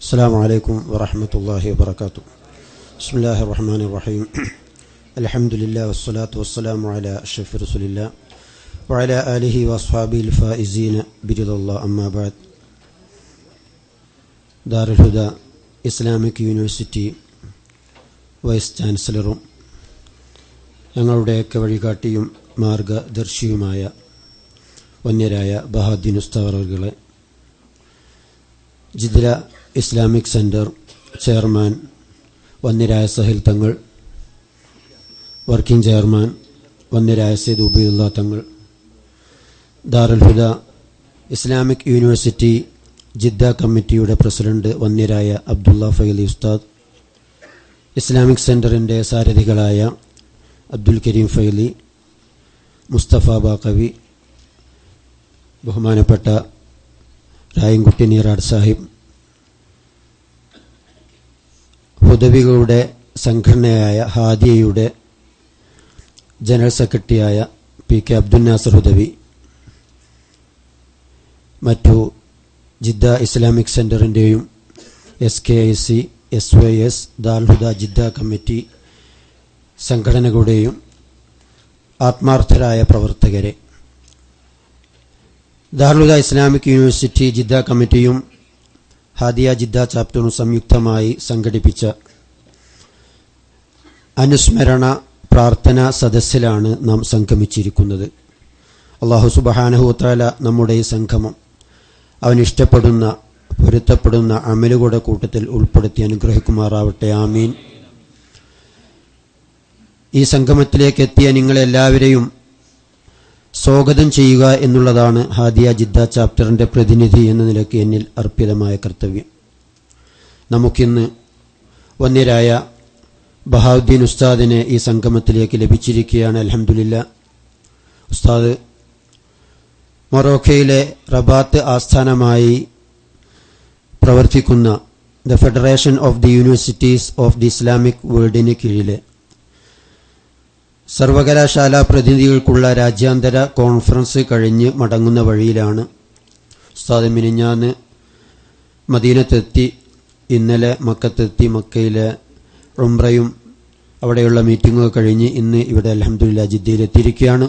السلام عليكم ورحمة الله وبركاته. بسم الله الرحمن الرحيم. الحمد لله والصلاة والسلام على أشرف رسول الله وعلى آله وأصحابه الفائزين برضا الله. أما بعد. دار الهدى Islamic university vice ചാൻസലറും ഞങ്ങളുടെയൊക്കെ വഴികാട്ടിയും മാർഗദർശിയുമായ വന്യരായ ബഹാദ്ദീൻ ഉസ്താദ് അവറുകളെ, ജിദ്ല Islamic centre chairman വന്യരായ Sahil തങ്ങൾ, working chairman വന്യരായ Sayyid Ubaidullah തങ്ങൾ, ദാറുൽ Huda Islamic university Jeddah കമ്മിറ്റിയുടെ president വന്യരായ അബ്ദുള്ള ഫൈലി ഉസ്താദ്, ഇസ്ലാമിക് സെൻറ്ററിൻ്റെ സാരഥികളായ അബ്ദുൽ കരീം ഫൈലി, മുസ്തഫ ബാക്കവി, ബഹുമാനപ്പെട്ട രായൻകുട്ടി നീറാട് സാഹിബ്, ഹുദവികളുടെ സംഘടനയായ ഹാദിയയുടെ ജനറൽ സെക്രട്ടറിയായ പി കെ അബ്ദുൽ നാസർ ഹുദവി, മറ്റു ജിദ്ദ ഇസ്ലാമിക് സെൻറ്ററിൻ്റെയും SKIC, SYS, Darul Huda Jeddah committee സംഘടനകളുടെയും ആത്മാർത്ഥരായ പ്രവർത്തകരെ, Darul Huda Islamic university Jeddah കമ്മിറ്റിയും ഹാദിയ ജിദ്ദ ചാപ്റ്ററും സംയുക്തമായി സംഘടിപ്പിച്ച അനുസ്മരണ പ്രാർത്ഥനാ സദസ്സിലാണ് നാം സംഗമിച്ചിരിക്കുന്നത്. അല്ലാഹു സുബ്ഹാനഹു വ തആല നമ്മുടെ ഈ സംഗമം അവനിഷ്ടപ്പെടുന്ന പൊരുത്തപ്പെടുന്ന അമലുകളുടെ കൂട്ടത്തിൽ ഉൾപ്പെടുത്തി അനുഗ്രഹിക്കുമാറാവട്ടെ. ആമീൻ. ഈ സംഗമത്തിലേക്ക് എത്തിയ നിങ്ങളെല്ലാവരെയും സ്വാഗതം ചെയ്യുക എന്നുള്ളതാണ് ഹാദിയ ജിദ്ദ ചാപ്റ്ററിൻ്റെ പ്രതിനിധി എന്ന നിലയ്ക്ക് എന്നിൽ അർപ്പിതമായ കർത്തവ്യം. നമുക്കിന്ന് വന്യരായ ബഹാവുദ്ദീൻ ഉസ്താദിനെ ഈ സംഗമത്തിലേക്ക് ലഭിച്ചിരിക്കുകയാണ്. അൽഹംദുലില്ലാ. ഉസ്താദ് മൊറോക്കയിലെ റബാത്ത് ആസ്ഥാനമായി പ്രവർത്തിക്കുന്ന the federation of the universities of the Islamic വേൾഡിന് കീഴിലെ സർവകലാശാല പ്രതിനിധികൾക്കുള്ള രാജ്യാന്തര കോൺഫറൻസ് കഴിഞ്ഞ് മടങ്ങുന്ന വഴിയിലാണ്. ഉസ്താദ് മിനിഞ്ഞാന്ന് മദീനത്തെത്തി, ഇന്നലെ മക്കത്തെത്തി. മക്കയിലെ ഉംറയും അവിടെയുള്ള മീറ്റിങ്ങുകൾ കഴിഞ്ഞ് ഇന്ന് ഇവിടെ അൽഹംദുലില്ലാ ജിദ്ദയിലെത്തിയിരിക്കുകയാണ്.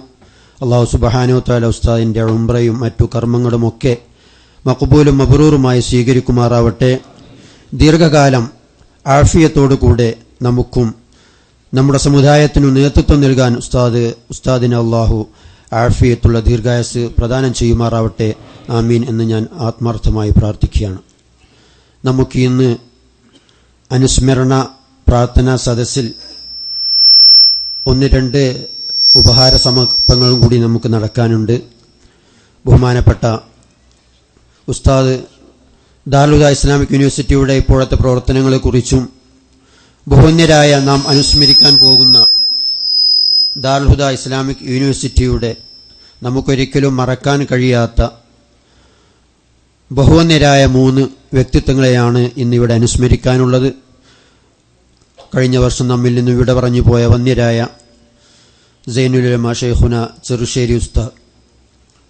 അല്ലാഹു സുബ്ഹാനഹു വ തആല ഉസ്താദിൻ്റെ ഉംറയും മറ്റു കർമ്മങ്ങളുമൊക്കെ മഖ്ബൂലും മബ്റൂറുമായി സ്വീകരിക്കുമാറാവട്ടെ. ദീർഘകാലം ആഫിയത്തോടു കൂടെ നമുക്കും നമ്മുടെ സമുദായത്തിനു നേതൃത്വം നൽകാൻ ഉസ്താദിന് അല്ലാഹു ആഫിയത്തുള്ള ദീർഘായുസ്സ് പ്രദാനം ചെയ്യുമാറാവട്ടെ. ആമീൻ എന്ന് ഞാൻ ആത്മാർത്ഥമായി പ്രാർത്ഥിക്കുകയാണ്. നമുക്ക് ഇന്ന് അനുസ്മരണ പ്രാർത്ഥനാ സദസ്സിൽ ഒന്ന് രണ്ട് ഉപഹാര സമർപ്പണങ്ങളും കൂടി നമുക്ക് നടക്കാനുണ്ട്. ബഹുമാനപ്പെട്ട ഉസ്താദ് ദാറുൽ ഹുദ ഇസ്ലാമിക് യൂണിവേഴ്സിറ്റിയുടെ ഇപ്പോഴത്തെ പ്രവർത്തനങ്ങളെക്കുറിച്ചും ബഹുമാന്യരായ നാം അനുസ്മരിക്കാൻ പോകുന്ന ദാറുൽ ഹുദ ഇസ്ലാമിക് യൂണിവേഴ്സിറ്റിയുടെ നമുക്കൊരിക്കലും മറക്കാൻ കഴിയാത്ത ബഹുമാന്യരായ 3 വ്യക്തിത്വങ്ങളെയാണ് ഇന്നിവിടെ അനുസ്മരിക്കാനുള്ളത്. കഴിഞ്ഞ വർഷം നമ്മിൽ നിന്ന് വിട പറഞ്ഞു പോയ വന്യരായ സൈനുൽ ഉലമ ശൈഖുന ചെറുശ്ശേരി ഉസ്താദ്,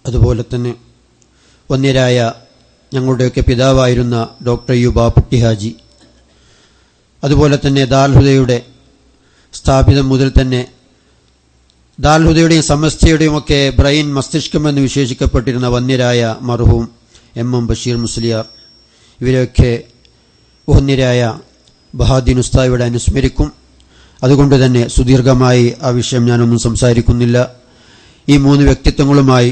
അതുപോലെ തന്നെ വന്യരായ ഞങ്ങളുടെയൊക്കെ പിതാവായിരുന്ന ഡോക്ടർ ബാപ്പുട്ടി ഹാജി, അതുപോലെ തന്നെ ദാറുൽ ഹുദയുടെ സ്ഥാപിതം മുതൽ തന്നെ ദാറുൽ ഹുദയുടെയും സമസ്തയുടെയും ഒക്കെ ബ്രെയിൻ മസ്തിഷ്കമെന്ന് വിശേഷിക്കപ്പെട്ടിരുന്ന വന്യരായ മർഹൂം MM ബഷീർ മുസ്ലിയാർ, ഇവരെയൊക്കെ വന്യരായ ബഹാദ്ദീൻ ഉസ്താദ് ഇവിടെ അനുസ്മരിക്കും. അതുകൊണ്ട് തന്നെ സുദീർഘമായി ആ വിഷയം ഞാനൊന്നും സംസാരിക്കുന്നില്ല. ഈ 3 വ്യക്തിത്വങ്ങളുമായി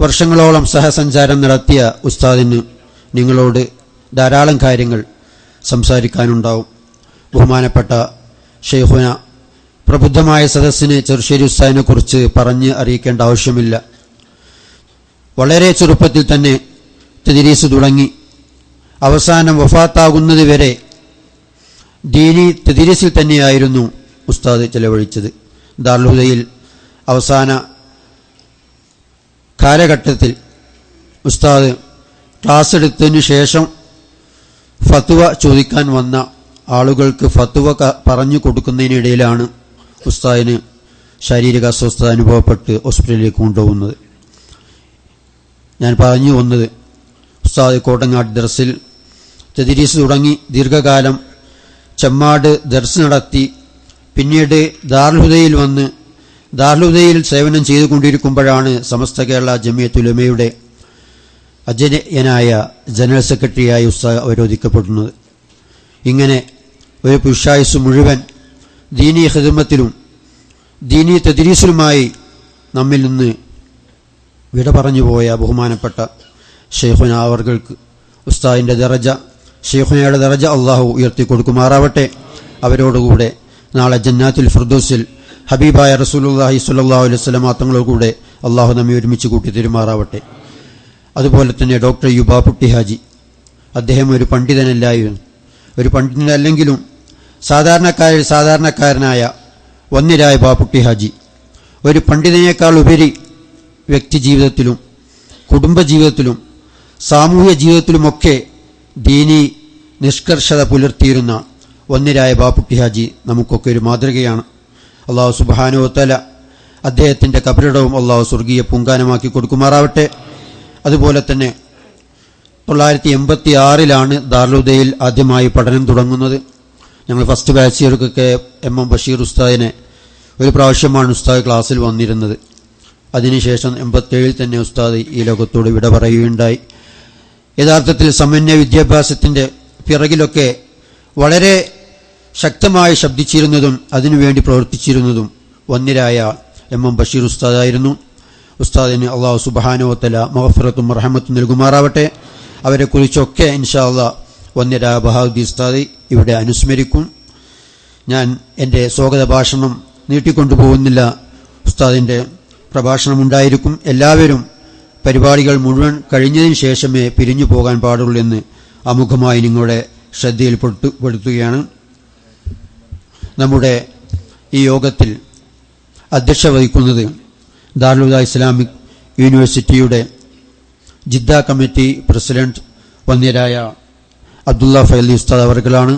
വർഷങ്ങളോളം സഹസഞ്ചാരം നടത്തിയ ഉസ്താദിന് നിങ്ങളോട് ധാരാളം കാര്യങ്ങൾ സംസാരിക്കാനുണ്ടാവും. ബഹുമാനപ്പെട്ട ഷെയ്ഖുന പ്രബുദ്ധമായ സദസ്സിന് ചെറുശ്ശേരി ഉസ്താദിനെ കുറിച്ച് പറഞ്ഞ് അറിയിക്കേണ്ട ആവശ്യമില്ല. വളരെ ചെറുപ്പത്തിൽ തന്നെ തദ്രീസ് തുടങ്ങി അവസാനം വഫാത്താകുന്നത് വരെ ദീനി തദ്രീസിൽ തന്നെയായിരുന്നു ഉസ്താദ് ചെലവഴിച്ചത്. ദാറുൽ ഹുദയിൽ അവസാന കാലഘട്ടത്തിൽ ഉസ്താദ് ക്ലാസ് എടുത്തതിനു ശേഷം ഫത്വ ചോദിക്കാൻ വന്ന ആളുകൾക്ക് ഫത്വ പറഞ്ഞു കൊടുക്കുന്നതിനിടയിലാണ് ഉസ്താദിന് ശാരീരിക അസ്വസ്ഥത അനുഭവപ്പെട്ട് ഹോസ്പിറ്റലിലേക്ക് കൊണ്ടുപോകുന്നത്. ഞാൻ പറഞ്ഞു വന്നത്, ഉസ്താദ് കോട്ടങ്ങാട് ദർസിൽ തദ്രീസ് തുടങ്ങി ദീർഘകാലം ചെമ്മാട് ദർസ് നടത്തി പിന്നീട് ദാറുൽ ഹുദയിൽ സേവനം ചെയ്തുകൊണ്ടിരിക്കുമ്പോഴാണ് സമസ്ത കേരള ജമിയത്തുൽ ഉലമയുടെ അജനയനായ ജനറൽ സെക്രട്ടറിയായി ഉസ്താദ് അവരോധിക്കപ്പെടുന്നത്. ഇങ്ങനെ ഒരു പുരുഷായുസ് മുഴുവൻ ദീനീ ഖിദ്മത്തിലും ദീനീ തദ്രീസിലുമായി നമ്മിൽ നിന്ന് വിട പറഞ്ഞുപോയ ബഹുമാനപ്പെട്ട ഷെയ്ഖുന അവർക്ക് ഉസ്താദിന്റെ ദറജ, ഷെയ്ഖുനയുടെ ദറജ അള്ളാഹു ഉയർത്തി കൊടുക്കുമാറാവട്ടെ. അവരോടുകൂടെ നാളെ ജന്നാത്തുൽ ഫിർദൗസിൽ ഹബീബായ റസൂലുള്ളാഹി സ്വല്ലല്ലാഹു അലൈഹി വസല്ലം തങ്ങളോടുകൂടെ അള്ളാഹു നമ്മെ ഒരുമിച്ച് കൂട്ടി തരുമാറാവട്ടെ. അതുപോലെ തന്നെ ഡോക്ടർ യുബാപുട്ടി ഹാജി, അദ്ദേഹം ഒരു പണ്ഡിതനല്ലായിരുന്നു. ഒരു പണ്ഡിതനല്ലെങ്കിലും സാധാരണക്കാരനായ വന്യരായ ബാപ്പുട്ടി ഹാജി ഒരു പണ്ഡിതനേക്കാൾ ഉപരി വ്യക്തി ജീവിതത്തിലും കുടുംബജീവിതത്തിലും സാമൂഹ്യ ജീവിതത്തിലുമൊക്കെ ദീനി നിഷ്കർഷത പുലർത്തിയിരുന്ന വന്യരായ ബാപ്പുട്ടി ഹാജി നമുക്കൊക്കെ ഒരു മാതൃകയാണ്. അള്ളാഹു സുബ്ഹാനഹു വ തആല അദ്ദേഹത്തിന്റെ ഖബറിടവും അള്ളാഹു സ്വർഗീയ പൂങ്കാനമാക്കി കൊടുക്കുമാറാവട്ടെ. അതുപോലെ തന്നെ 1986 ദാറുൽ ഹുദയിൽ ആദ്യമായി പഠനം തുടങ്ങുന്നത്. ഞങ്ങൾ ഫസ്റ്റ് ബാച്ചുകാർക്കൊക്കെ എം ബഷീർ ഉസ്താദിനെ ഒരു പ്രാവശ്യമാണ് ഉസ്താദ് ക്ലാസ്സിൽ വന്നിരുന്നത്. അതിനുശേഷം 87 തന്നെ ഉസ്താദ് ഈ ലോകത്തോട് വിട പറയുകയുണ്ടായി. യഥാർത്ഥത്തിൽ സമന്വയ വിദ്യാഭ്യാസത്തിന്റെ പിറകിലൊക്കെ വളരെ ശക്തമായി ശബ്ദിച്ചിരുന്നതും അതിനുവേണ്ടി പ്രവർത്തിച്ചിരുന്നതും വന്യരായ എം ബഷീർ ഉസ്താദായിരുന്നു. ഉസ്താദിന് അള്ളാഹു സുബ്ഹാനഹു വ തആല മഗ്ഫിറത്തും റഹ്മത്തും നൽകുമാറാവട്ടെ. അവരെക്കുറിച്ചൊക്കെ ഇൻഷാ അള്ളാഹ് വന്യരായ ബഹാഉദ്ദീൻ ഉസ്താദ് ഇവിടെ അനുസ്മരിക്കും. ഞാൻ എൻ്റെ സ്വാഗത ഭാഷണം നീട്ടിക്കൊണ്ടുപോകുന്നില്ല. ഉസ്താദിൻ്റെ പ്രഭാഷണം ഉണ്ടായിരിക്കും. എല്ലാവരും പരിപാടികൾ മുഴുവൻ കഴിഞ്ഞതിന് ശേഷമേ പിരിഞ്ഞു പോകാൻ പാടുള്ളൂ എന്ന് ആമുഖമായി നിങ്ങളുടെ ശ്രദ്ധയിൽപ്പെടുത്തുകയാണ്. നമ്മുടെ ഈ യോഗത്തിൽ അധ്യക്ഷത വഹിക്കുന്നത് ദാറുൽ ഹുദ ഇസ്ലാമിക് യൂണിവേഴ്സിറ്റിയുടെ ജിദ്ദ കമ്മിറ്റി പ്രസിഡന്റ് വന്യരായ അബ്ദുള്ള ഫൈലി ഉസ്താദ് അവർകളാണ്.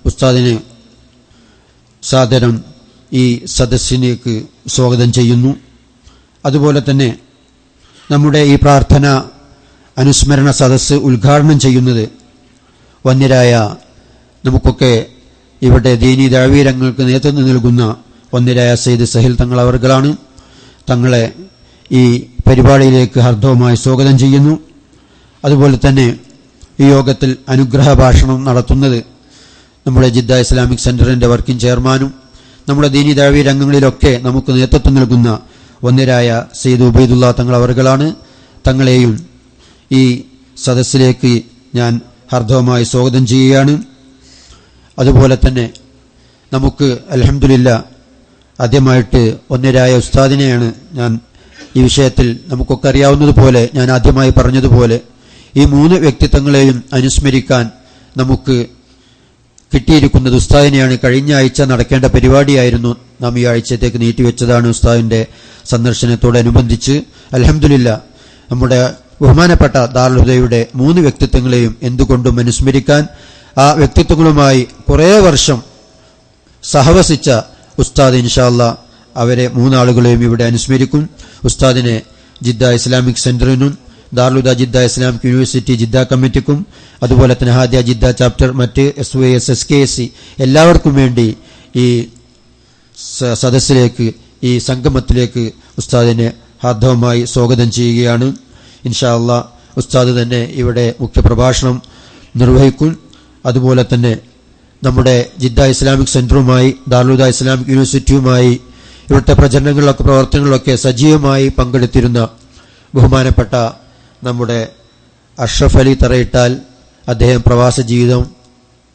ഉസ്താദിനെ സാദരം ഈ സദസ്സിലേക്ക് സ്വാഗതം ചെയ്യുന്നു. അതുപോലെ തന്നെ നമ്മുടെ ഈ പ്രാർത്ഥന അനുസ്മരണ സദസ്സ് ഉദ്ഘാടനം ചെയ്യുന്നത് വന്യരായ നമുക്കൊക്കെ ഇവിടെ ദീനീ ദഅവീ രംഗങ്ങൾക്ക് നേതൃത്വം നൽകുന്ന വന്യരായ സയ്യിദ് സഹിൽ തങ്ങൾ അവർകളാണ്. തങ്ങളെ ഈ പരിപാടിയിലേക്ക് ഹർദവമായി സ്വാഗതം ചെയ്യുന്നു. അതുപോലെ തന്നെ ഈ യോഗത്തിൽ അനുഗ്രഹ ഭാഷണം നടത്തുന്നത് നമ്മുടെ ജിദ്ദ ഇസ്ലാമിക് സെന്ററിന്റെ വർക്കിംഗ് ചെയർമാനും നമ്മുടെ ദീനീ ദഅവീ രംഗങ്ങളിലൊക്കെ നമുക്ക് നേതൃത്വം നൽകുന്ന വന്യരായ സയ്യിദ് ഉബൈദുള്ള തങ്ങൾ അവർകളാണ്. തങ്ങളെയും ഈ സദസ്സിലേക്ക് ഞാൻ ഹർദവമായി സ്വാഗതം ചെയ്യുകയാണ്. അതുപോലെ തന്നെ നമുക്ക് അൽഹംദുലില്ലാഹ് ആദ്യമായിട്ട് വന്യരായ ഉസ്താദിനെയാണ് ഞാൻ ഈ വിഷയത്തിൽ നമുക്കൊക്കെ അറിയാവുന്നതുപോലെ ഞാൻ ആദ്യമായി പറഞ്ഞതുപോലെ ഈ 3 വ്യക്തിത്വങ്ങളെയും അനുസ്മരിക്കാൻ നമുക്ക് കിട്ടിയിരിക്കുന്നത് ഉസ്താദിനെയാണ്. കഴിഞ്ഞ ആഴ്ച നടക്കേണ്ട പരിപാടിയായിരുന്നു, നാം ഈ ആഴ്ചത്തേക്ക് നീട്ടിവെച്ചതാണ്. ഉസ്താദിന്റെ സന്ദർശനത്തോടനുബന്ധിച്ച് അൽഹംദുലില്ലാഹ് നമ്മുടെ ബഹുമാനപ്പെട്ട ദാറുൽ ഹുദയുടെ 3 വ്യക്തിത്വങ്ങളെയും എന്തുകൊണ്ടും അനുസ്മരിക്കാൻ, ആ വ്യക്തിത്വങ്ങളുമായി കുറേ വർഷം സഹവസിച്ച ഉസ്താദ് ഇൻഷാ അല്ലാഹ് അവരെ 3 ആളുകളെയും ഇവിടെ അനുസ്മരിക്കും. ഉസ്താദിനെ ജിദ്ദ ഇസ്ലാമിക് സെന്ററിനും ദാറുൽ Huda Jeddah Islamic university Jeddah കമ്മിറ്റിക്കും അതുപോലെ തന്നെ ഹാദിയ ജിദ്ദ ചാപ്റ്റർ മറ്റ് SYS SKSC എല്ലാവർക്കും വേണ്ടി ഈ സദസ്സിലേക്ക് ഈ സംഗമത്തിലേക്ക് ഉസ്താദിനെ ഹാർദവമായി സ്വാഗതം ചെയ്യുകയാണ്. ഇൻഷാ അല്ലാഹ് ഉസ്താദ് തന്നെ ഇവിടെ മുഖ്യപ്രഭാഷണം നിർവഹിക്കും. അതുപോലെ തന്നെ നമ്മുടെ ജിദ്ദ ഇസ്ലാമിക് സെന്ററുമായി ദാറുൽ ഹുദ ഇസ്ലാമിക് യൂണിവേഴ്സിറ്റിയുമായി ഇവിടുത്തെ പ്രചരണങ്ങളിലൊക്കെ പ്രവർത്തനങ്ങളിലൊക്കെ സജീവമായി പങ്കെടുത്തിരുന്ന ബഹുമാനപ്പെട്ട നമ്മുടെ അഷ്റഫ് അലി തറയിട്ടാൽ അദ്ദേഹം പ്രവാസ ജീവിതം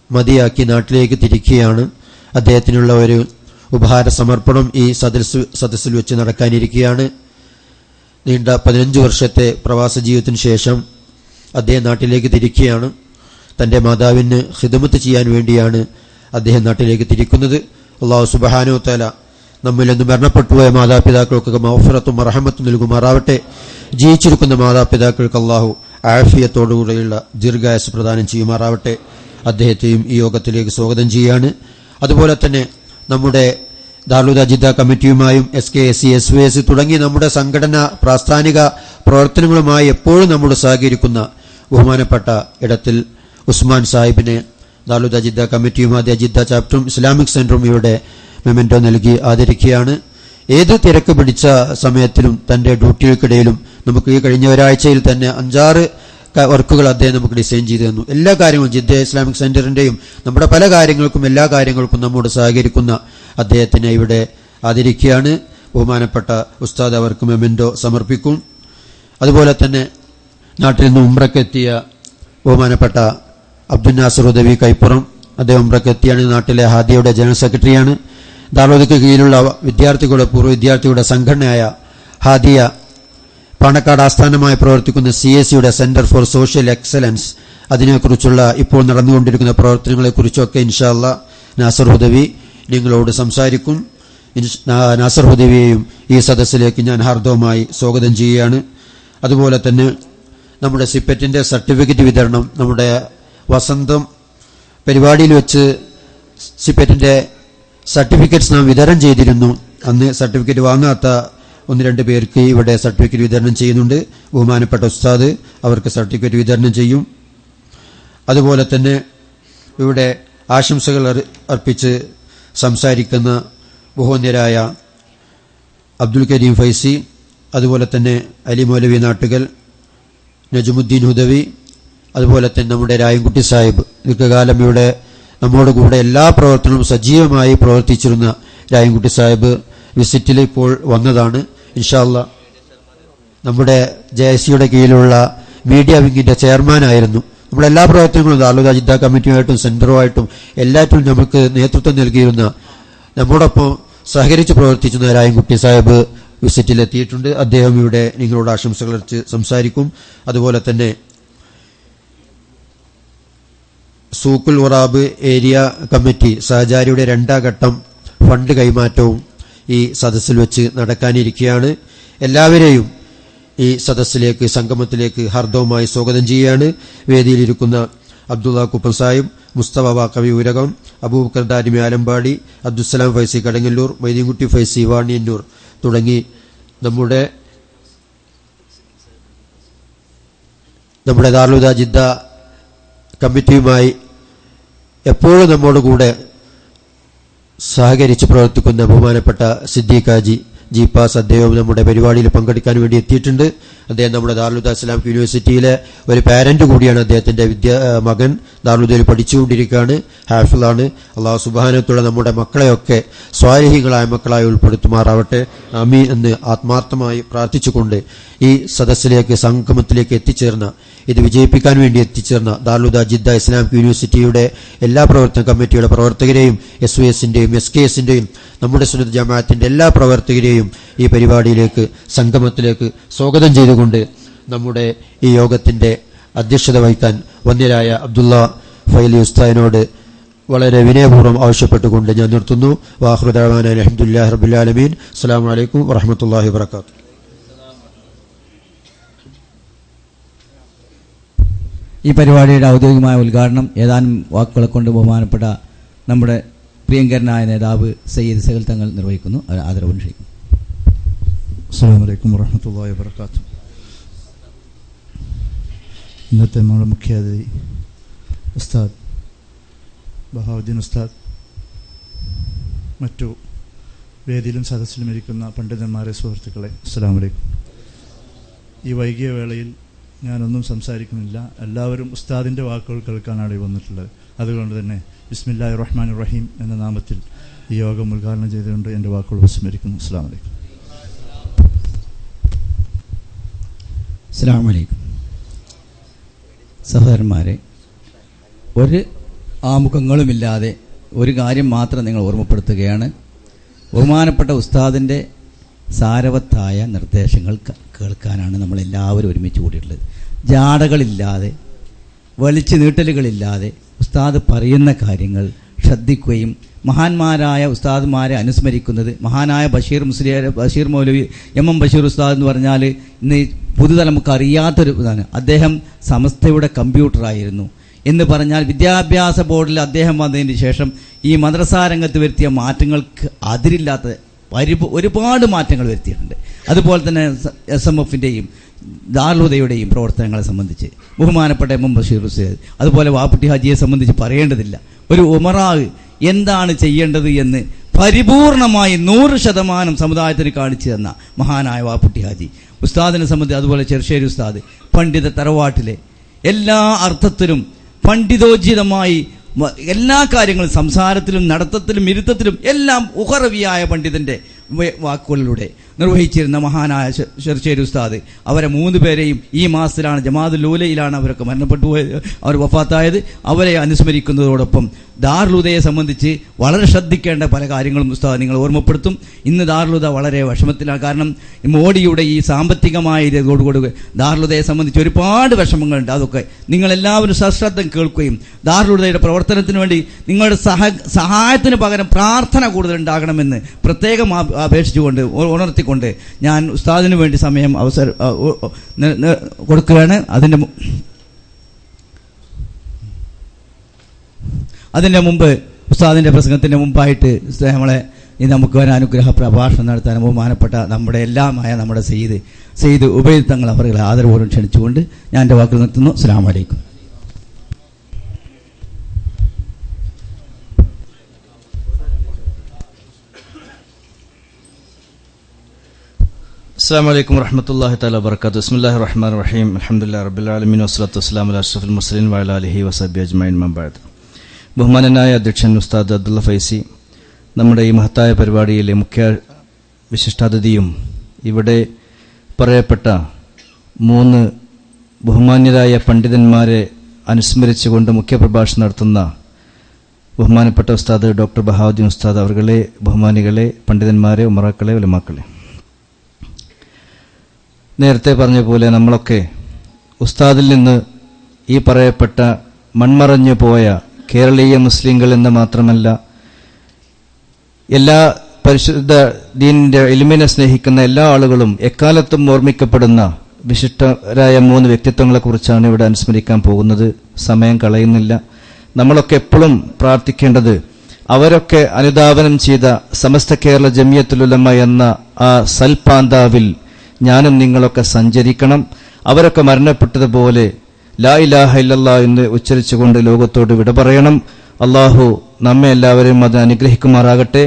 മതിയാക്കി നാട്ടിലേക്ക് തിരിക്കുകയാണ്. അദ്ദേഹത്തിനുള്ള ഒരു ഉപഹാര സമർപ്പണം ഈ സദസ്സിൽ വെച്ച് നടക്കാനിരിക്കുകയാണ്. നീണ്ട 15 വർഷത്തെ പ്രവാസ ജീവിതത്തിന് ശേഷം അദ്ദേഹം നാട്ടിലേക്ക് തിരിക്കുകയാണ്. തന്റെ മാതാവിന് ഖിദ്മത്ത് ചെയ്യാൻ വേണ്ടിയാണ് അദ്ദേഹം നാട്ടിലേക്ക് തിരിക്കുന്നത്. അല്ലാഹു സുബ്ഹാനഹു വ തആല നമ്മിൽ നിന്ന് മരണപ്പെട്ടുപോയ മാതാപിതാക്കൾക്കൊക്കെ മഗ്ഫിറത്തും റഹ്മത്തും നൽകുമാറാവട്ടെ. ജീവിച്ചിരിക്കുന്ന മാതാപിതാക്കൾക്ക് അല്ലാഹു ആഫിയത്തോടുകൂടിയുള്ള ദീർഘായുസ്സ് പ്രദാനം ചെയ്യുമാറാവട്ടെ. അദ്ദേഹത്തെയും ഈ യോഗത്തിലേക്ക് സ്വാഗതം ചെയ്യാണ്. അതുപോലെ തന്നെ നമ്മുടെ ദാറുൽ ഹുദ ജിദ്ദ കമ്മിറ്റിയുമായും SKSC SYS തുടങ്ങി നമ്മുടെ സംഘടന പ്രാസ്ഥാനിക പ്രവർത്തനങ്ങളുമായി എപ്പോഴും നമ്മോട് സഹകരിക്കുന്ന ബഹുമാനപ്പെട്ട ഇടത്തിൽ ഉസ്മാൻ സാഹിബിനെ ദാറുൽ ജിദ്ദ കമ്മിറ്റിയും ആദ്യ ജിദ്ദ ചാപ്റ്ററും ഇസ്ലാമിക് സെന്ററും ഇവിടെ മെമന്റോ നൽകി ആദരിക്കുകയാണ്. ഏത് തിരക്ക് പിടിച്ച സമയത്തിലും തന്റെ ഡ്യൂട്ടികൾക്കിടയിലും നമുക്ക് ഈ കഴിഞ്ഞ ഒരാഴ്ചയിൽ തന്നെ 5-6 വർക്കുകൾ അദ്ദേഹം നമുക്ക് ഡിസൈൻ ചെയ്തു തന്നു. എല്ലാ കാര്യങ്ങളും ജിദ്ദ ഇസ്ലാമിക് സെന്ററിന്റെയും നമ്മുടെ പല കാര്യങ്ങൾക്കും എല്ലാ കാര്യങ്ങൾക്കും നമ്മോട് സഹകരിക്കുന്ന അദ്ദേഹത്തിനെ ഇവിടെ ആദരിക്കുകയാണ്. ബഹുമാനപ്പെട്ട ഉസ്താദ് അവർക്ക് മെമന്റോ സമർപ്പിക്കും. അതുപോലെ തന്നെ നാട്ടിൽ നിന്ന് ഉംറക്കെത്തിയ ബഹുമാനപ്പെട്ട അബ്ദുൽ നാസർ ഉദവി കൈപ്പുറം, അദ്ദേഹം ഉംറക്കെത്തിയാണ്. നാട്ടിലെ ഹാദിയയുടെ ജനറൽ സെക്രട്ടറിയാണ്. ദാറുൽക്ക് കീഴിലുള്ള വിദ്യാർത്ഥികളുടെ പൂർവ്വ വിദ്യാർത്ഥികളുടെ സംഘടനയായ ഹാദിയ പാണക്കാട് ആസ്ഥാനമായി പ്രവർത്തിക്കുന്ന CSCയുടെ സെന്റർ ഫോർ സോഷ്യൽ എക്സലൻസ്, അതിനെക്കുറിച്ചുള്ള ഇപ്പോൾ നടന്നുകൊണ്ടിരിക്കുന്ന പ്രവർത്തനങ്ങളെക്കുറിച്ചൊക്കെ ഇൻഷാ അല്ലാഹ് നാസർ ഹുദവി നിങ്ങളോട് സംസാരിക്കും. നാസർ ഹുദവിയെയും ഈ സദസ്സിലേക്ക് ഞാൻ ഹാർദവമായി സ്വാഗതം ചെയ്യുകയാണ്. അതുപോലെ തന്നെ നമ്മുടെ സിപ്പറ്റിന്റെ സർട്ടിഫിക്കറ്റ് വിതരണം നമ്മുടെ വസന്തം പരിപാടിയിൽ വെച്ച് സിപ്പറ്റിന്റെ സർട്ടിഫിക്കറ്റ്സ് നാം വിതരണം ചെയ്തിരുന്നു. അന്ന് സർട്ടിഫിക്കറ്റ് വാങ്ങാത്ത 1-2 പേർക്ക് ഇവിടെ സർട്ടിഫിക്കറ്റ് വിതരണം ചെയ്യുന്നുണ്ട്. ബഹുമാനപ്പെട്ട ഉസ്താദ് അവർക്ക് സർട്ടിഫിക്കറ്റ് വിതരണം ചെയ്യും. അതുപോലെ തന്നെ ഇവിടെ ആശംസകൾ അർപ്പിച്ച് സംസാരിക്കുന്ന ബഹുമാന്യരായ അബ്ദുൽ കരീം ഫൈസി, അതുപോലെ തന്നെ അലി മൗലവി നാട്ടുകൽ, നജമുദ്ദീൻ ഹുദവി, അതുപോലെ തന്നെ നമ്മുടെ രായൻകുട്ടി സാഹിബ്, ദീർഘകാലം ഇവിടെ നമ്മോട് കൂടെ എല്ലാ പ്രവർത്തനവും സജീവമായി പ്രവർത്തിച്ചിരുന്ന രായൻകുട്ടി സാഹിബ് വിസിറ്റിൽ ഇപ്പോൾ വന്നതാണ്. ഇൻഷാ അല്ലാഹ് നമ്മുടെ JSCയുടെ കീഴിലുള്ള മീഡിയ വിങ്ങിന്റെ ചെയർമാനായിരുന്നു. നമ്മുടെ എല്ലാ പ്രവർത്തനങ്ങളും ദാറുൽ ജിദ്ദ കമ്മിറ്റിയുമായിട്ടും സെന്ററുമായിട്ടും എല്ലാറ്റിലും നമുക്ക് നേതൃത്വം നൽകിയിരുന്ന നമ്മോടൊപ്പം സഹകരിച്ച് പ്രവർത്തിച്ചിരുന്ന രായൻകുട്ടി സാഹിബ് വിസിറ്റിലെത്തിയിട്ടുണ്ട്. അദ്ദേഹം ഇവിടെ നിങ്ങളോട് ആശംസകൾ അർപ്പിച്ച് സംസാരിക്കും. അതുപോലെ തന്നെ സൂക്കുൽ വറാബ് ഏരിയ കമ്മിറ്റി സഹചാരിയുടെ 2ാം ഘട്ടം ഫണ്ട് കൈമാറ്റവും ഈ സദസ്സിൽ വെച്ച് നടക്കാനിരിക്കുകയാണ്. എല്ലാവരെയും ഈ സദസ്സിലേക്ക് സംഗമത്തിലേക്ക് ഹാർദവമായി സ്വാഗതം ചെയ്യുകയാണ്. വേദിയിലിരിക്കുന്ന അബ്ദുള്ള കുപ്പൻ സാഹിബ്, മുസ്തഫ വാക്കവി ഊരകം, അബൂബക്കർ ദാരിമി ആലമ്പാടി, അബ്ദുസ്സലാം ഫൈസി കടങ്ങല്ലൂർ, മൈദീൻകുട്ടി ഫൈസി വാണിയന്നൂർ തുടങ്ങി നമ്മുടെ ദാറുൽ ജിദ്ദ കമ്മിറ്റിയുമായി എപ്പോഴും നമ്മോട് കൂടെ സഹകരിച്ച് പ്രവർത്തിക്കുന്ന ബഹുമാനപ്പെട്ട സിദ്ദീഖ് ഹാജി ജീപ്പാസ്, അദ്ദേഹം നമ്മുടെ പരിപാടിയിൽ പങ്കെടുക്കാൻ വേണ്ടി എത്തിയിട്ടുണ്ട്. അദ്ദേഹം നമ്മുടെ ദാറുൽ ഇസ്ലാമിക് യൂണിവേഴ്സിറ്റിയിലെ ഒരു പാരന്റ് കൂടിയാണ്. അദ്ദേഹത്തിന്റെ മകൻ ദാറുൽ പഠിച്ചുകൊണ്ടിരിക്കുകയാണ്, ഹാഫിളാണ്. അള്ളാഹു സുബ്ഹാനഹു നമ്മുടെ മക്കളെയൊക്കെ സ്വാലിഹീങ്ങളായ മക്കളായി ഉൾപ്പെടുത്തുമാറാവട്ടെ, ആമീൻ എന്ന് ആത്മാർത്ഥമായി പ്രാർത്ഥിച്ചുകൊണ്ട് ഈ സദസ്സിലേക്ക് സംഗമത്തിലേക്ക് എത്തിച്ചേർന്ന, ഇത് വിജയിപ്പിക്കാൻ വേണ്ടി എത്തിച്ചേർന്ന ദാറുൽ ജിദ്ദ ഇസ്ലാമിക് യൂണിവേഴ്സിറ്റിയുടെ എല്ലാ പ്രവർത്തന കമ്മിറ്റിയുടെ പ്രവർത്തകരെയും SYSന്റെയും SKSന്റെയും നമ്മുടെ സുന്നത്ത് ജമാഅത്തിന്റെ എല്ലാ പ്രവർത്തകരെയും ഈ പരിപാടിയിലേക്ക് സംഗമത്തിലേക്ക് സ്വാഗതം ചെയ്തുകൊണ്ട് നമ്മുടെ ഈ യോഗത്തിന്റെ അധ്യക്ഷത വഹിക്കാൻ വന്യരായ അബ്ദുള്ള ഫൈലി ഉസ്താദിനോട് വളരെ വിനയപൂർവ്വം ആവശ്യപ്പെട്ടുകൊണ്ട് ഞാൻ നിർത്തുന്നു. വാഖിറു ദഅവാനാ അൽഹംദുലില്ലാഹി റബ്ബിൽ ആലമീൻ. അസ്സലാമു അലൈക്കും വറഹ്മത്തുള്ളാഹി വബറകാതുഹു. ഈ പരിപാടിയുടെ ഔദ്യോഗികമായ ഉദ്ഘാടനം ഏതാനും വാക്കുകളെ കൊണ്ട് ബഹുമാനപ്പെട്ട നമ്മുടെ പ്രിയങ്കരനായ നേതാവ് സയ്യിദ് സഹൽ തങ്ങൾ നിർവഹിക്കുന്നു. ആദരവും ക്ഷണിക്കുന്നു. അസ്സലാമു അലൈക്കും വറഹ്മത്തുള്ളാഹി വബറകാതുഹു. ഇന്നത്തെ നമ്മുടെ മുഖ്യ അതിഥി ഉസ്താദ് ബഹാവുദ്ദീൻ ഉസ്താദ്, മറ്റു വേദിയിലും സദസ്സിലും ഇരിക്കുന്ന പണ്ഡിതന്മാരെ, സുഹൃത്തുക്കളെ, അസ്സലാമു അലൈക്കും. ഈ വൈകിയ വേളയിൽ ഞാനൊന്നും സംസാരിക്കുന്നില്ല. എല്ലാവരും ഉസ്താദിൻ്റെ വാക്കുകൾ കേൾക്കാനാണ് വന്നിട്ടുള്ളത്. അതുകൊണ്ട് തന്നെ ബിസ്മില്ലാഹിർ റഹ്മാനിർ റഹീം എന്ന നാമത്തിൽ ഈ യോഗം ഉദ്ഘാടനം ചെയ്തുകൊണ്ട് എൻ്റെ വാക്കുകൾ ഉപസംഹരിക്കുന്നു. അസ്സലാമു അലൈക്കും. അസ്സലാമു അലൈക്കും. സഹോദരന്മാരെ, ഒരു ആമുഖങ്ങളുമില്ലാതെ ഒരു കാര്യം മാത്രം നിങ്ങൾ ഓർമ്മപ്പെടുത്തുകയാണ്. ബഹുമാനപ്പെട്ട ഉസ്താദിൻ്റെ സാരവത്തായ നിർദ്ദേശങ്ങൾ കേൾക്കാനാണ് നമ്മളെല്ലാവരും ഒരുമിച്ച് കൂടിയിട്ടുള്ളത്. ജാടകളില്ലാതെ, വലിച്ചു നീട്ടലുകളില്ലാതെ ഉസ്താദ് പറയുന്ന കാര്യങ്ങൾ ശ്രദ്ധിക്കുകയും മഹാന്മാരായ ഉസ്താദ്മാരെ അനുസ്മരിക്കുന്നത്. മഹാനായ ബഷീർ മൗലവി MM ബഷീർ ഉസ്താദ് എന്ന് പറഞ്ഞാൽ ഇന്ന് പുതുതലമുക്ക് അറിയാത്തൊരു ഇതാണ്. അദ്ദേഹം സമസ്തയുടെ കമ്പ്യൂട്ടറായിരുന്നു എന്ന് പറഞ്ഞാൽ വിദ്യാഭ്യാസ ബോർഡിൽ അദ്ദേഹം വന്നതിന് ശേഷം ഈ മദ്രസാ രംഗത്ത് വരുത്തിയ മാറ്റങ്ങൾക്ക് അതിരില്ലാത്ത ഒരുപാട് മാറ്റങ്ങൾ വരുത്തിയിട്ടുണ്ട്. അതുപോലെ തന്നെ SMFന്റെയും ദാറുൽ പ്രവർത്തനങ്ങളെ സംബന്ധിച്ച് ബഹുമാനപ്പെട്ട എം ബഷീർ ഉസ്താദ്, അതുപോലെ വാപ്പുട്ടി ഹാജിയെ സംബന്ധിച്ച് പറയേണ്ടതില്ല. ഒരു ഉമറാവ് എന്താണ് ചെയ്യേണ്ടത് എന്ന് പരിപൂർണമായി 100% സമുദായത്തിന് കാണിച്ചു തന്ന മഹാനായ വാപ്പുട്ടി ഹാജി ഉസ്താദിനെ സംബന്ധിച്ച്, അതുപോലെ ചെറുശ്ശേരി ഉസ്താദ് പണ്ഡിത തറവാട്ടിലെ എല്ലാ അർത്ഥത്തിലും പണ്ഡിതോചിതമായി എല്ലാ കാര്യങ്ങളും സംസാരത്തിലും നടത്തത്തിലും ഇരുത്തത്തിലും എല്ലാം ഉഖറവിയായ പണ്ഡിതന്റെ വാക്കുകളിലൂടെ നിർവഹിച്ചിരുന്ന മഹാനായ ചെറുശ്ശേരി ഉസ്താദ്, അവരെ 3 പേരെയും ഈ മാസത്തിലാണ് ജമാഅത്തുൽ ഊലയിലാണ് അവരൊക്കെ മരണപ്പെട്ടു പോയത്, അവർ വഫാത്തായത്. അവരെ അനുസ്മരിക്കുന്നതോടൊപ്പം ദാറുൽ ഹുദയെ സംബന്ധിച്ച് വളരെ ശ്രദ്ധിക്കേണ്ട പല കാര്യങ്ങളും ഉസ്താദ് നിങ്ങൾ ഓർമ്മപ്പെടുത്തും. ഇന്ന് ദാറുൽ ഹുദ വളരെ വിഷമത്തിലാണ്. കാരണം മോഡിയുടെ ഈ സാമ്പത്തികമായ ഇതോടുകൂടി ദാറുൽ ഹുദയെ സംബന്ധിച്ച് ഒരുപാട് വിഷമങ്ങളുണ്ട്. അതൊക്കെ നിങ്ങളെല്ലാവരും സശ്രദ്ധം കേൾക്കുകയും ദാറുൽ ഹുദയുടെ പ്രവർത്തനത്തിന് വേണ്ടി നിങ്ങളുടെ സഹായത്തിന് പകരം പ്രാർത്ഥന കൂടുതലുണ്ടാകണമെന്ന് പ്രത്യേകം അപേക്ഷിച്ചുകൊണ്ട് ഉണർത്തിക്കൊണ്ട് ഞാൻ ഉസ്താദിന് വേണ്ടി സമയം കൊടുക്കുകയാണ്. അതിന്റെ മുമ്പ് ഉസ്താദിന്റെ പ്രസംഗത്തിന്റെ മുമ്പായിട്ട് നമ്മളെ നമുക്ക് ഒരു അനുഗ്രഹ പ്രഭാഷണം നടത്താൻ ബഹുമാനപ്പെട്ട നമ്മുടെ എല്ലാമായ നമ്മുടെ സെയ്ദ് ഉബൈദ് തങ്ങൾ അവരെ ആദരപൂർവ്വം ക്ഷണിച്ചുകൊണ്ട് ഞാൻ എൻ്റെ വാക്കുകൾ നിർത്തുന്നു. അസ്സലാമു അലൈക്കും. അസ്സലാമു അലൈക്കും വറഹ്മത്തുള്ളാഹി തആല വബറകാതുഹു. ബിസ്മില്ലാഹിർ റഹ്മാനിർ റഹീം. അൽഹംദുലില്ലാഹി റബ്ബിൽ ആലമീൻ വസ്സലാത്തു വസ്സലാമു അലാ അഷ്റഫിൽ മുർസലീൻ വഅലാ ആലിഹി വസഹ്ബിഹി അജ്മഈൻ. മബഅദ്. ബഹുമാനനായ അധ്യക്ഷൻ ഉസ്താദ് അബ്ദുള്ള ഫൈസി, നമ്മുടെ ഈ മഹത്തായ പരിപാടിയിലെ മുഖ്യ വിശിഷ്ടാതിഥിയും ഇവിടെ പറയപ്പെട്ട 3 ബഹുമാന്യരായ പണ്ഡിതന്മാരെ അനുസ്മരിച്ചുകൊണ്ട് മുഖ്യപ്രഭാഷണം നടത്തുന്ന ബഹുമാനപ്പെട്ട ഉസ്താദ് ഡോക്ടർ ബഹാവുദ്ദീൻ ഉസ്താദ് അവർകളെ, ബഹുമാനികളെ, പണ്ഡിതന്മാരെ, ഉമറാക്കളെ, ഉലമാക്കളെ, നേരത്തെ പറഞ്ഞ പോലെ നമ്മളൊക്കെ ഉസ്താദിൽ നിന്ന് ഈ പറയപ്പെട്ട മൺമറഞ്ഞു പോയ കേരളീയ മുസ്ലിങ്ങൾ എന്ന് മാത്രമല്ല എല്ലാ പരിശുദ്ധ ദീനിന്റെ ഇൽമിനെ സ്നേഹിക്കുന്ന എല്ലാ ആളുകളും എക്കാലത്തും ഓർമ്മിക്കപ്പെടുന്ന വിശിഷ്ടരായ 3 വ്യക്തിത്വങ്ങളെ കുറിച്ചാണ് ഇവിടെ അനുസ്മരിക്കാൻ പോകുന്നത്. സമയം കളയുന്നില്ല. നമ്മളൊക്കെ എപ്പോഴും പ്രാർത്ഥിക്കേണ്ടത് അവരൊക്കെ അനുധാവനം ചെയ്ത സമസ്ത കേരള ജമിയത്തുൽ ഉലമ എന്ന ആ സൽപാന്താവിൽ ഞാനും നിങ്ങളൊക്കെ സഞ്ചരിക്കണം. അവരൊക്കെ മരണപ്പെട്ടതുപോലെ ലാ ഇലാഹ ഇല്ലല്ലാഹ് എന്ന് ഉച്ചരിച്ചുകൊണ്ട് ലോകത്തോട് വിട പറയണം. അള്ളാഹു നമ്മെ എല്ലാവരെയും അത് അനുഗ്രഹിക്കുമാറാകട്ടെ.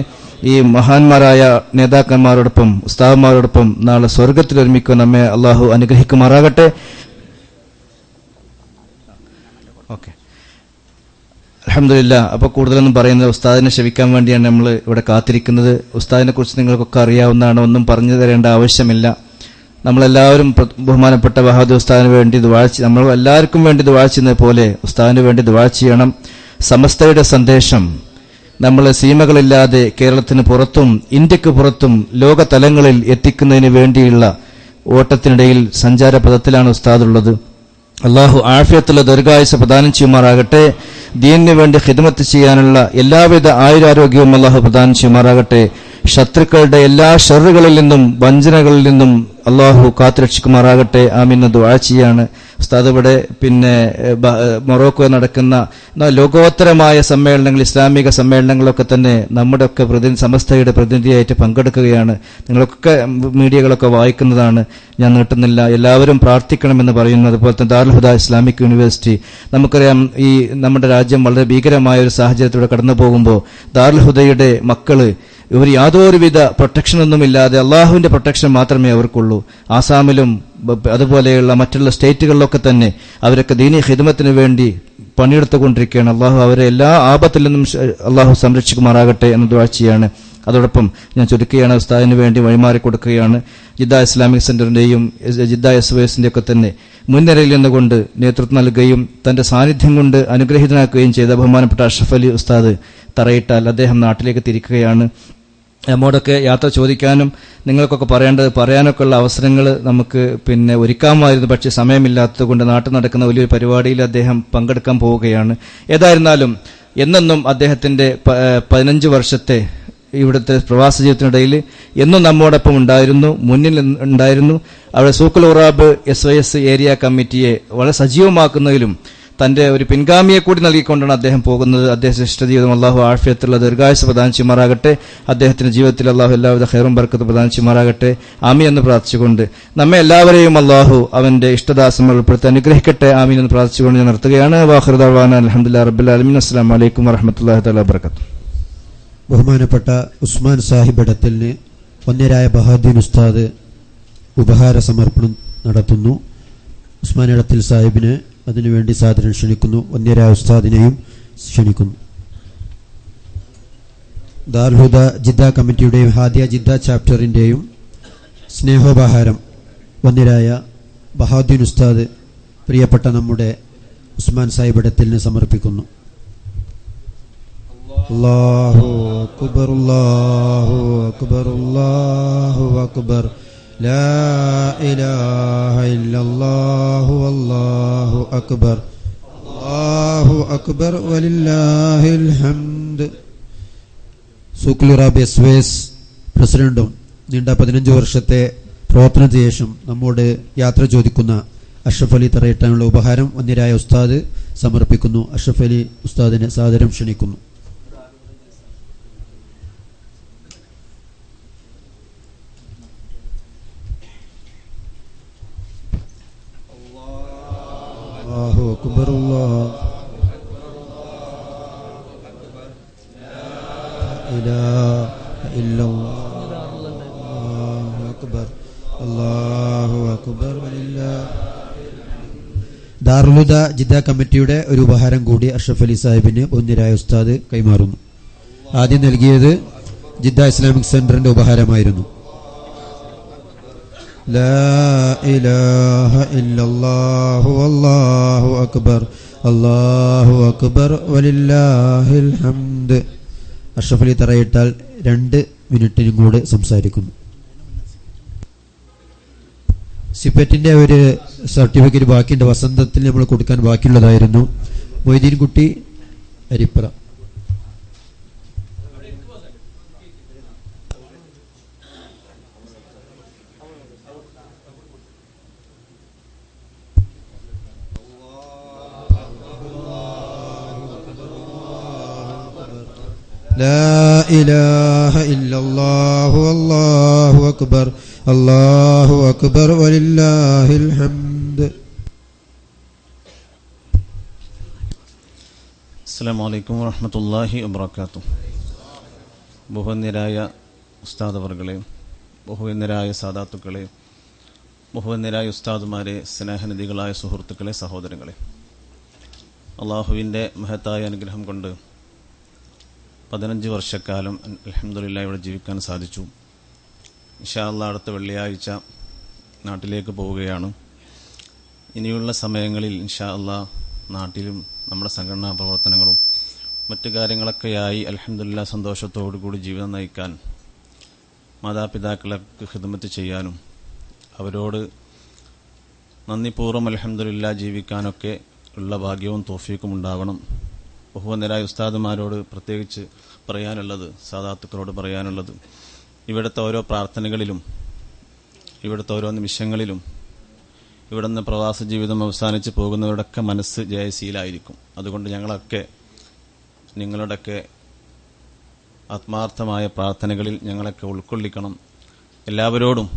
ഈ മഹാന്മാരായ നേതാക്കന്മാരോടൊപ്പം ഉസ്താദന്മാരോടൊപ്പം നാളെ സ്വർഗത്തിൽ ഒരുമിക്കുക നമ്മെ അള്ളാഹു അനുഗ്രഹിക്കുമാറാകട്ടെ. ഓക്കെ, അൽഹംദുലില്ലാ. അപ്പോൾ കൂടുതലൊന്നും പറയുന്നത് ഉസ്താദിനെ ക്ഷമിക്കാൻ വേണ്ടിയാണ് നമ്മൾ ഇവിടെ കാത്തിരിക്കുന്നത്. ഉസ്താദിനെ കുറിച്ച് നിങ്ങൾക്കൊക്കെ അറിയാവുന്നതാണ്, ഒന്നും പറഞ്ഞു തരേണ്ട ആവശ്യമില്ല. നമ്മളെല്ലാവരും ബഹുമാനപ്പെട്ട ബഹാദൂർ ഉസ്താദിന് വേണ്ടി നമ്മൾ എല്ലാവർക്കും വേണ്ടി ദുആ ചെയ്യുന്നത് പോലെ ഉസ്താദിന് വേണ്ടി ദുആ ചെയ്യണം. സമസ്തയുടെ സന്ദേശം നമ്മൾ സീമകളില്ലാതെ കേരളത്തിന് പുറത്തും ഇന്ത്യക്ക് പുറത്തും ലോകതലങ്ങളിൽ എത്തിക്കുന്നതിന് വേണ്ടിയുള്ള ഓട്ടത്തിനിടയിൽ സഞ്ചാരപഥത്തിലാണ് ഉസ്താദുള്ളത്. അള്ളാഹു ആഫിയത്തുള്ള ദീർഘായുസ്സ് പ്രദാനം ചെയ്യുമാറാകട്ടെ. ദീനിന് വേണ്ടി ഖിദ്മത്ത് ചെയ്യാനുള്ള എല്ലാവിധ ആയുരാരോഗ്യവും അള്ളാഹു പ്രദാനം ചെയ്യുമാറാകട്ടെ. ശത്രുക്കളുടെ എല്ലാ ഷർറുകളിൽ നിന്നും വഞ്ചനകളിൽ നിന്നും അള്ളാഹു കാത്തുരക്ഷിക്കുമാറാകട്ടെ. ആമീൻ ദുആ ചെയ്യാണ്. ഉസ്താദ് ഇവിടെ മൊറോക്കോ നടക്കുന്ന ലോകോത്തരമായ സമ്മേളനങ്ങൾ, ഇസ്ലാമിക സമ്മേളനങ്ങളൊക്കെ തന്നെ നമ്മുടെ ഒക്കെ സമസ്തയുടെ പ്രതിനിധിയായിട്ട് പങ്കെടുക്കുകയാണ്. നിങ്ങളൊക്കെ മീഡിയകളൊക്കെ വായിക്കുന്നതാണ്, ഞാൻ നീട്ടുന്നില്ല. എല്ലാവരും പ്രാർത്ഥിക്കണമെന്ന് പറയുന്നു. അതുപോലെ തന്നെ ദാറുൽ ഹുദ ഇസ്ലാമിക് യൂണിവേഴ്സിറ്റി, നമുക്കറിയാം ഈ നമ്മുടെ രാജ്യം വളരെ ഭീകരമായ ഒരു സാഹചര്യത്തിലൂടെ കടന്നു പോകുമ്പോൾ ദാറുൽ ഹുദയുടെ മക്കള് ഇവർ യാതൊരുവിധ പ്രൊട്ടക്ഷനൊന്നുമില്ലാതെ അള്ളാഹുവിന്റെ പ്രൊട്ടക്ഷൻ മാത്രമേ അവർക്കുള്ളൂ. ആസാമിലും അതുപോലെയുള്ള മറ്റുള്ള സ്റ്റേറ്റുകളിലൊക്കെ തന്നെ അവരൊക്കെ ദീനി ഖിദ്മത്തിന് വേണ്ടി പണിയെടുത്തുകൊണ്ടിരിക്കുകയാണ്. അള്ളാഹു അവരെ എല്ലാ ആപത്തിൽ നിന്നും അള്ളാഹു സംരക്ഷിക്കുമാറാകട്ടെ എന്ന് ദുആ ചെയ്യാണ്. അതോടൊപ്പം ഞാൻ ചുരുക്കുകയാണ്, ഉസ്താദിന് വേണ്ടി വഴിമാറി കൊടുക്കുകയാണ്. ജിദ്ദ ഇസ്ലാമിക് സെന്ററിന്റെയും ജിദ്ദ SOSന്റെ ഒക്കെ തന്നെ മുൻനിരയിൽ നിന്നുകൊണ്ട് നേതൃത്വം നൽകുകയും തന്റെ സാന്നിധ്യം കൊണ്ട് അനുഗ്രഹീതനാക്കുകയും ചെയ്ത ബഹുമാനപ്പെട്ട അഷ്റഫ് അലി ഉസ്താദ് തറയിട്ടാൽ അദ്ദേഹം നാട്ടിലേക്ക് തിരിക്കുകയാണ്. നമ്മോടൊക്കെ യാത്ര ചോദിക്കാനും നിങ്ങൾക്കൊക്കെ പറയാനൊക്കെ ഉള്ള അവസരങ്ങൾ നമുക്ക് ഒരുക്കാമായിരുന്നു. പക്ഷേ സമയമില്ലാത്തത് കൊണ്ട് നാട്ടിൽ നടക്കുന്ന വലിയൊരു പരിപാടിയിൽ അദ്ദേഹം പങ്കെടുക്കാൻ പോവുകയാണ്. ഏതായിരുന്നാലും എന്നെന്നും അദ്ദേഹത്തിന്റെ 15 വർഷത്തെ ഇവിടുത്തെ പ്രവാസ ജീവിതത്തിനിടയിൽ എന്നും നമ്മോടൊപ്പം ഉണ്ടായിരുന്നു, മുന്നിൽ ഉണ്ടായിരുന്നു. അവിടെ സൂക്കുൽ ഉറാബ് SOS ഏരിയ കമ്മിറ്റിയെ വളരെ സജീവമാക്കുന്നതിലും തന്റെ ഒരു പിൻഗാമിയെ കൂടി നൽകിക്കൊണ്ടാണ് അദ്ദേഹം പോകുന്നത്. അദ്ദേഹം ഇഷ്ടജീവിതം അള്ളാഹു ആഫിയത്തുള്ള ദീർഘായുസ്സ് പ്രദാനം ചെയ്യുമാറാകട്ടെ. അദ്ദേഹത്തിന്റെ ജീവിതത്തിൽ അള്ളാഹു എല്ലാവിധ ഖൈറും ബർക്കത്തും പ്രദാനം ചെയ്യുമാറാകട്ടെ. ആമീൻ എന്ന് പ്രാർത്ഥിച്ചുകൊണ്ട് നമ്മെ എല്ലാവരെയും അള്ളാഹു അവന്റെ ഇഷ്ടദാസങ്ങൾ ഉൾപ്പെടുത്തി അനുഗ്രഹിക്കട്ടെ. ആമീൻ എന്ന് പ്രാർത്ഥിച്ചുകൊണ്ട് ഞാൻ നിർത്തുകയാണ്. വാഖിറു ദഅ്വാനാ അൽഹംദുലില്ലാഹി റബ്ബിൽ ആലമീൻ. അസ്സലാമു അലൈക്കും വറഹ്മത്തുള്ളാഹി തആല വബറകാതുഹു. ബഹുമാനപ്പെട്ട ഉസ്മാൻ സാഹിബ് ഇടത്തലിന് വന്യരായ ബഹാദീൻ ഉസ്താദ് ഉപഹാര സമർപ്പണം നടത്തുന്നു. ഉസ്മാൻ ഇടത്തിൽ സാഹിബിനെ അതിനുവേണ്ടി സാദരം ക്ഷണിക്കുന്നു. വന്യരായ ഉസ്താദിനെയും ക്ഷണിക്കുന്നു. ദാർഹുദ ജിദ്ദ കമ്മിറ്റിയുടെയും ഹാദിയ ജിദ്ദ ചാപ്റ്ററിന്റെയും സ്നേഹോപഹാരം വന്യരായ ബഹാദീൻ ഉസ്താദ് പ്രിയപ്പെട്ട നമ്മുടെ ഉസ്മാൻ സാഹിബ് ഇടത്തലിന് സമർപ്പിക്കുന്നു. അല്ലാഹു അക്ബർ അല്ലാഹു അക്ബർ അല്ലാഹു അക്ബർ ലാ ഇലാഹ ഇല്ലല്ലാഹു അല്ലാഹു അക്ബർ അല്ലാഹു അക്ബർ വലില്ലാഹിൽ ഹംദ്. സൂഖുൽ റാബി എസ്വേസ് പ്രസിഡന്റും നീണ്ട 15 വർഷത്തെ പ്രവർത്തനത്തിന് ശേഷം നമ്മോട് യാത്ര ചോദിക്കുന്ന അഷ്റഫ് അലി തറയിട്ടാനുള്ള ഉപഹാരം വന്യരായ ഉസ്താദ് സമർപ്പിക്കുന്നു. അഷ്റഫ് അലി ഉസ്താദിനെ സാദരം ക്ഷണിക്കുന്നു. അല്ലാഹു അക്ബർ അല്ലാഹു ഇലാഹ ഇല്ലല്ലാഹു അക്ബർ അല്ലാഹു അക്ബർ വലില്ലാഹി. ദാറുൽഹുദ ജിദ്ദ കമ്മിറ്റിയുടെ ഒരു ഉപഹാരം കൂടി അഷ്റഫ് അലി സാഹിബിന് വന്യരായ ഉസ്താദ് കൈമാറുന്നു. ആദ്യം നൽകിയത് ജിദ്ദ ഇസ്ലാമിക് സെന്ററിന്റെ ഉപഹാരമായിരുന്നു. ലാ ഇലാഹ ഇല്ലല്ലാഹു അല്ലാഹു അക്ബർ അല്ലാഹു അക്ബർ വലില്ലാഹിൽ ഹംദ്. അഷ്റഫ് അലി തറയിട്ടാൽ 2 മിനിറ്റിനും കൂടെ സംസാരിക്കുന്നു. സിപ്പറ്റിന്റെ ഒരു സർട്ടിഫിക്കറ്റ് ബാക്കിയുണ്ട്. വസന്തത്തിൽ നമ്മൾ കൊടുക്കാൻ ബാക്കിയുള്ളതായിരുന്നു. മൊയ്തീൻ കുട്ടി അരിപ്പറ. لا إله إلا الله والله أكبر الله أكبر ولله الحمد. അസ്സലാമു അലൈക്കും വറഹ്മത്തുള്ളാഹി വബറകാതുഹു. ബഹുവന്യരായ ഉസ്താദ് അവർകളെ, ബഹുവന്യരായ സാദാത്തുക്കളെ, ബഹുവന്യരായ ഉസ്താദുമാരെ, സ്നേഹനിധികളായ സുഹൃത്തുക്കളെ, സഹോദരങ്ങളെ, അള്ളാഹുവിൻ്റെ മഹത്തായ അനുഗ്രഹം കൊണ്ട് 15 വർഷക്കാലം അൽഹംദുലില്ലാഹ് ഇവിടെ ജീവിക്കാൻ സാധിച്ചു. ഇൻഷാ അല്ലാഹ് അടുത്ത വെള്ളിയാഴ്ച നാട്ടിലേക്ക് പോവുകയാണ്. ഇനിയുള്ള സമയങ്ങളിൽ ഇൻഷാ അല്ലാഹ് നാട്ടിലും നമ്മുടെ സംഘടനാ പ്രവർത്തനങ്ങളും മറ്റു കാര്യങ്ങളൊക്കെയായി അൽഹംദുലില്ലാഹ് സന്തോഷത്തോടു കൂടി ജീവിതം നയിക്കാൻ, മാതാപിതാക്കൾക്ക് ഖിദ്മത്ത് ചെയ്യാനും അവരോട് നന്ദിപൂർവ്വം അൽഹംദുലില്ലാഹ് ജീവിക്കാനൊക്കെ ഉള്ള ഭാഗ്യവും തൗഫീഖും ഉണ്ടാവണം. ബഹുവന്യരായ ഉസ്താദുമാരോട് പ്രത്യേകിച്ച് പറയാനുള്ളത്, സാദാത്തുക്കളോട് പറയാനുള്ളത്, ഇവിടുത്തെ ഓരോ പ്രാർത്ഥനകളിലും ഇവിടുത്തെ ഓരോ നിമിഷങ്ങളിലും ഇവിടുന്ന് പ്രവാസ ജീവിതം അവസാനിച്ച് പോകുന്നവരുടെയൊക്കെ മനസ്സ് ജയശീലായിരിക്കും. അതുകൊണ്ട് ഞങ്ങളൊക്കെ നിങ്ങളുടെയൊക്കെ ആത്മാർത്ഥമായ പ്രാർത്ഥനകളിൽ ഞങ്ങളൊക്കെ ഉൾക്കൊള്ളിക്കണം. എല്ലാവരോടും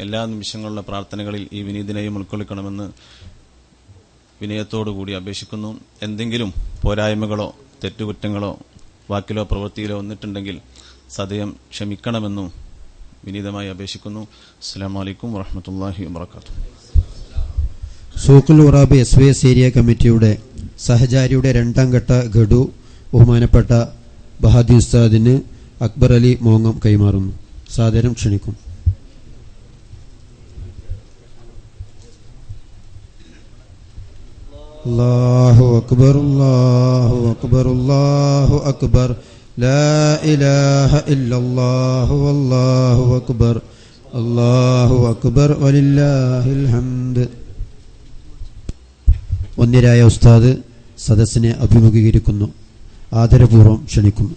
എല്ലാ നിമിഷങ്ങളിലുള്ള പ്രാർത്ഥനകളിൽ ഈ വിനീതിനെയും ഉൾക്കൊള്ളിക്കണമെന്ന് വിനയത്തോടുകൂടി അപേക്ഷിക്കുന്നു. എന്തെങ്കിലും പോരായ്മകളോ തെറ്റുകുറ്റങ്ങളോ വാക്കിലോ പ്രവൃത്തിയിലോ വന്നിട്ടുണ്ടെങ്കിൽ സദയം ക്ഷമിക്കണമെന്നും വിനീതമായി അപേക്ഷിക്കുന്നു. അസ്സലാമു അലൈക്കും വറഹ്മത്തുള്ളാഹി വബറകാതുഹു. സൂഖുൽ ഉറാബി SYS ഏരിയ കമ്മിറ്റിയുടെ സഹചാരിയുടെ 2ാം ഘട്ട ഗഡു ബഹുമാനപ്പെട്ട ബഹാദി ഉസ്താദിന് അക്ബർ അലി മോങ്ങം കൈമാറുന്നു. സാദരം ക്ഷണിക്കും. അല്ലാഹു അക്ബർ അല്ലാഹു അക്ബർ അല്ലാഹു അക്ബർ ലാ ഇലാഹ ഇല്ലല്ലാഹു വല്ലാഹു അക്ബർ അല്ലാഹു അക്ബർ വലില്ലാഹിൽ ഹംദ്. വന്യരായ ഉസ്താദ് സദസ്സിനെ അഭിമുഖീകരിക്കുന്നു. ആദരപൂർവ്വം ക്ഷണിക്കുന്നു.